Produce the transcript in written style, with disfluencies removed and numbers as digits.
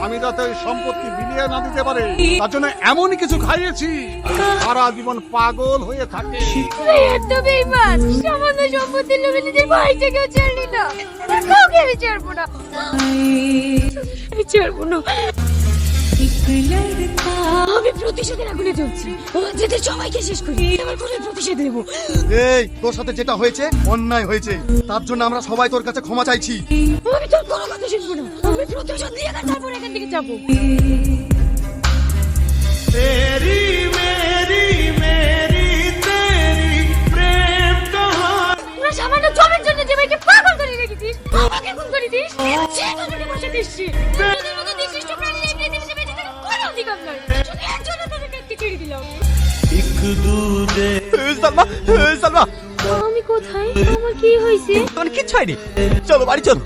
আমি যাতে ওই সম্পত্তি বিলিয়ে না দিতে পারে তার জন্য এমন কিছু খাইয়েছি সারা জীবন পাগল হয়ে থাকে। এত বেইমান, সামান্য সম্পত্তির লোভে নিজের ভাইটাকেও ছাড়লি না। কাউকে আমি ছাড়বো না, আমি ছাড়বো না। আমি প্রতিশোধের আগুনে জ্বলছি, যেতে সবাইকে শেষ করি, আমার কোনো প্রতিশোধ নেবো। এই তোর সাথে যেটা হয়েছে অন্যায় হয়েছে, তার জন্য আমরা সবাই তোর কাছে ক্ষমা চাইছি। আমি তোর কোনো কথা শুনবো না, আমি প্রতিশোধ নিয়ে তারপর এখান থেকে যাবো। তেরি মেরি মেরি তেরি প্রেম কাহানি। তোরা সামান্য জমির জন্য যে ভাইকে পাগল করে রেখেছিস, আমাকে খুন করে দিস, সে তোদেরকে বসে দিচ্ছি। তোদের মতো নিঃশিষ্ট প্রাণী এই পৃথিবীতে বেঁচে থাকার কোনো অধিকার নাই। শুধু এর জন্য তোদেরকে আজকে ছেড়ে দিলাম। সালমা, সালমা, আমি কোথায়? আমার কি হয়েছে? তোমার কিচ্ছু হয়নি। চলো বাড়ি চলো।